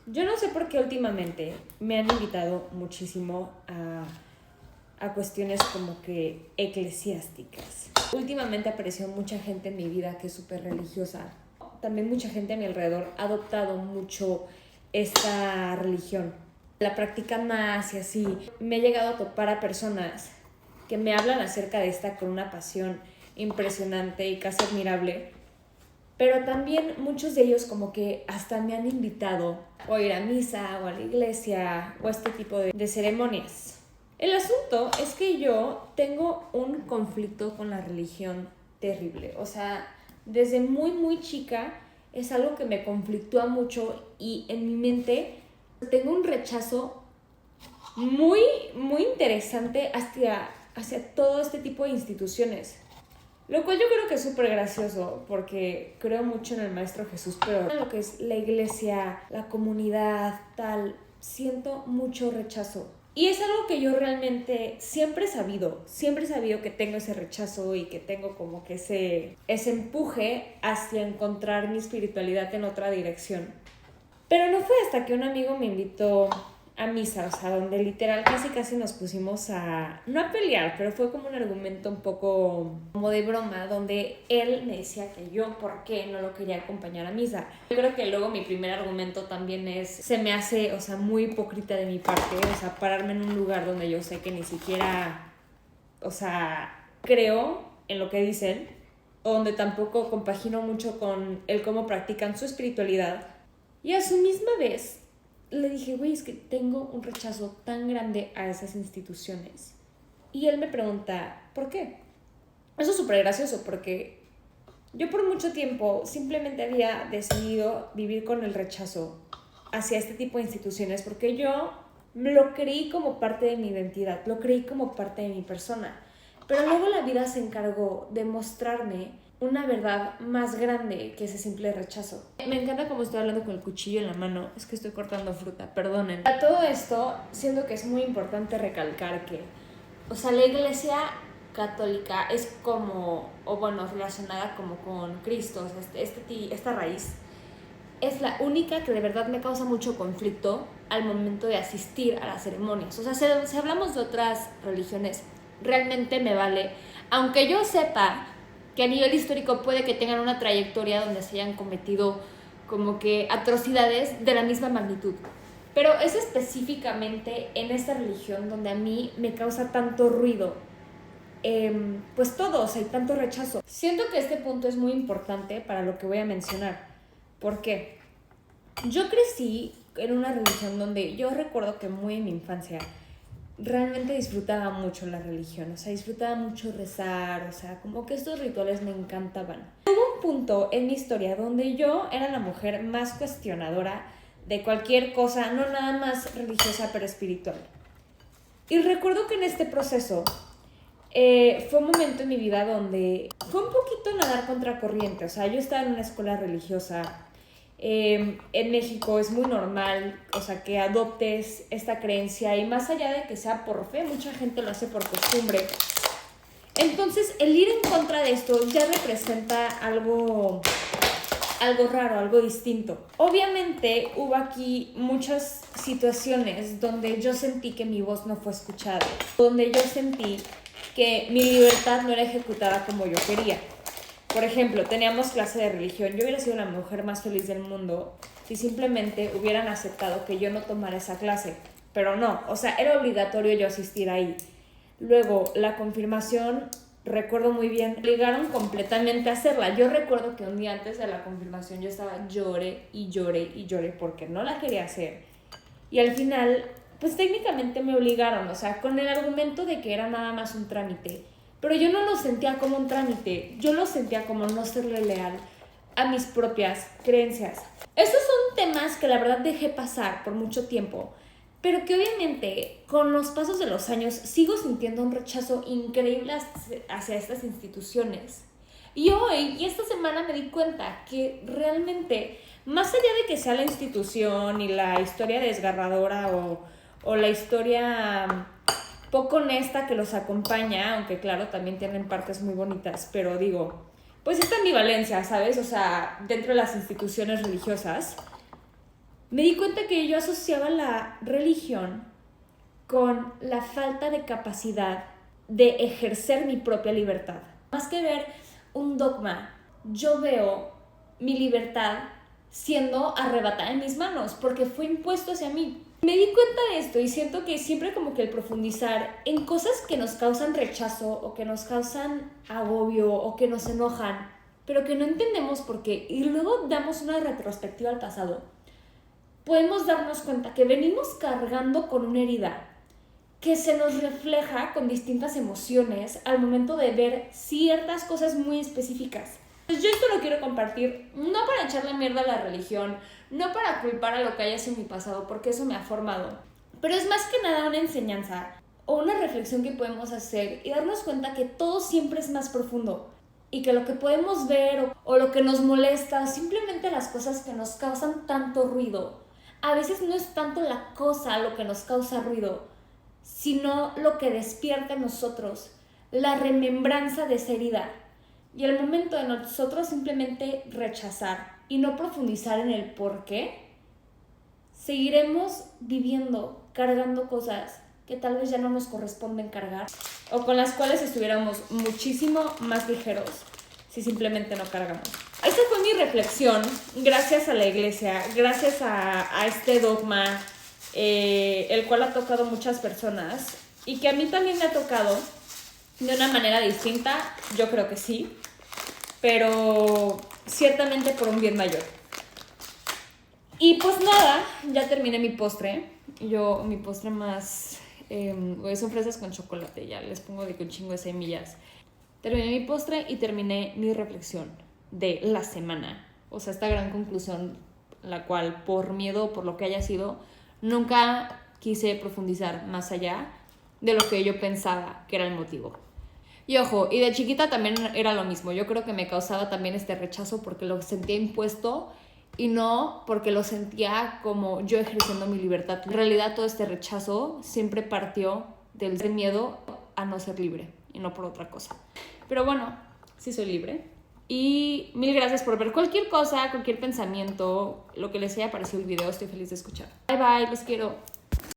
Yo no sé por qué últimamente me han invitado muchísimo a cuestiones como que eclesiásticas. Últimamente apareció mucha gente en mi vida que es súper religiosa. También mucha gente a mi alrededor ha adoptado mucho esta religión. La practican más y así. Me he llegado a topar a personas que me hablan acerca de esta con una pasión impresionante y casi admirable. Pero también muchos de ellos como que hasta me han invitado o a ir a misa o a la iglesia o a este tipo de ceremonias. El asunto es que yo tengo un conflicto con la religión terrible. O sea, desde muy chica es algo que me conflictúa mucho y en mi mente tengo un rechazo muy interesante hacia todo este tipo de instituciones. Lo cual yo creo que es súper gracioso porque creo mucho en el Maestro Jesús, pero en lo que es la iglesia, la comunidad, tal, siento mucho rechazo. Y es algo que yo realmente siempre he sabido que tengo ese rechazo y que tengo como que ese empuje hacia encontrar mi espiritualidad en otra dirección. Pero no fue hasta que un amigo me invitó a misa, o sea, donde literal casi nos pusimos no a pelear, pero fue como un argumento un poco como de broma, donde él me decía que yo, ¿por qué no lo quería acompañar a misa? Yo creo que luego mi primer argumento también se me hace, o sea, muy hipócrita de mi parte, o sea, pararme en un lugar donde yo sé que ni siquiera, o sea, creo en lo que dicen, o donde tampoco compagino mucho con el cómo practican su espiritualidad. Y a su misma vez le dije, güey, es que tengo un rechazo tan grande a esas instituciones. Y él me pregunta, ¿por qué? Eso es súper gracioso porque yo por mucho tiempo simplemente había decidido vivir con el rechazo hacia este tipo de instituciones porque yo lo creí como parte de mi identidad, lo creí como parte de mi persona. Pero luego la vida se encargó de mostrarme una verdad más grande que ese simple rechazo. Me encanta cómo estoy hablando con el cuchillo en la mano, es que estoy cortando fruta, perdonen. A todo esto, siento que es muy importante recalcar que, o sea, la iglesia católica es como, o bueno, relacionada como con Cristo, o sea, esta raíz es la única que de verdad me causa mucho conflicto al momento de asistir a las ceremonias. O sea, si hablamos de otras religiones, realmente me vale, aunque yo sepa que a nivel histórico puede que tengan una trayectoria donde se hayan cometido como que atrocidades de la misma magnitud. Pero es específicamente en esta religión donde a mí me causa tanto ruido, pues todo, o sea, hay tanto rechazo. Siento que este punto es muy importante para lo que voy a mencionar. ¿Por qué? Yo crecí en una religión donde yo recuerdo que muy en mi infancia realmente disfrutaba mucho la religión, o sea, disfrutaba mucho rezar, o sea, como que estos rituales me encantaban. Hubo un punto en mi historia donde yo era la mujer más cuestionadora de cualquier cosa, no nada más religiosa, pero espiritual. Y recuerdo que en este proceso fue un momento en mi vida donde fue un poquito nadar contra corriente, o sea, yo estaba en una escuela religiosa. En México es muy normal, o sea, que adoptes esta creencia y más allá de que sea por fe, mucha gente lo hace por costumbre. Entonces, el ir en contra de esto ya representa algo raro, algo distinto. Obviamente hubo aquí muchas situaciones donde yo sentí que mi voz no fue escuchada, donde yo sentí que mi libertad no era ejecutada como yo quería. Por ejemplo, teníamos clase de religión. Yo hubiera sido la mujer más feliz del mundo si simplemente hubieran aceptado que yo no tomara esa clase. Pero no, o sea, era obligatorio yo asistir ahí. Luego, la confirmación, recuerdo muy bien, obligaron completamente a hacerla. Yo recuerdo que un día antes de la confirmación yo estaba lloré porque no la quería hacer. Y al final, pues técnicamente me obligaron, o sea, con el argumento de que era nada más un trámite. Pero yo no lo sentía como un trámite, yo lo sentía como no serle leal a mis propias creencias. Estos son temas que la verdad dejé pasar por mucho tiempo, pero que obviamente con los pasos de los años sigo sintiendo un rechazo increíble hacia estas instituciones. Y hoy, y esta semana me di cuenta que realmente, más allá de que sea la institución y la historia desgarradora o la historia poco honesta que los acompaña, aunque claro, también tienen partes muy bonitas, pero digo, pues esta ambivalencia, ¿sabes? O sea, dentro de las instituciones religiosas, me di cuenta que yo asociaba la religión con la falta de capacidad de ejercer mi propia libertad. Más que ver un dogma, yo veo mi libertad siendo arrebatada en mis manos porque fue impuesto hacia mí. Me di cuenta de esto y siento que siempre como que el profundizar en cosas que nos causan rechazo o que nos causan agobio o que nos enojan, pero que no entendemos por qué, y luego damos una retrospectiva al pasado, podemos darnos cuenta que venimos cargando con una herida que se nos refleja con distintas emociones al momento de ver ciertas cosas muy específicas. Pues yo esto lo quiero compartir no para echarle mierda a la religión, no para culpar a lo que haya sido mi pasado, porque eso me ha formado, pero es más que nada una enseñanza o una reflexión que podemos hacer y darnos cuenta que todo siempre es más profundo y que lo que podemos ver o lo que nos molesta o simplemente las cosas que nos causan tanto ruido, a veces no es tanto la cosa lo que nos causa ruido, sino lo que despierta en nosotros la remembranza de esa herida. Y el momento de nosotros simplemente rechazar y no profundizar en el por qué, seguiremos viviendo, cargando cosas que tal vez ya no nos corresponden cargar o con las cuales estuviéramos muchísimo más ligeros si simplemente no cargamos. Esa fue mi reflexión, gracias a la iglesia, gracias a este dogma, el cual ha tocado a muchas personas y que a mí también me ha tocado de una manera distinta, yo creo que sí, pero ciertamente por un bien mayor. Y pues nada, ya terminé mi postre. Mi postre más... son fresas con chocolate, ya les pongo de que un chingo de semillas. Terminé mi postre y terminé mi reflexión de la semana. O sea, esta gran conclusión, la cual por miedo, por lo que haya sido, nunca quise profundizar más allá de lo que yo pensaba que era el motivo. Y ojo, y de chiquita también era lo mismo. Yo creo que me causaba también este rechazo porque lo sentía impuesto y no porque lo sentía como yo ejerciendo mi libertad. En realidad todo este rechazo siempre partió del miedo a no ser libre y no por otra cosa. Pero bueno, sí soy libre. Y mil gracias por ver cualquier cosa, cualquier pensamiento, lo que les haya parecido el video. Estoy feliz de escuchar. Bye bye, los quiero.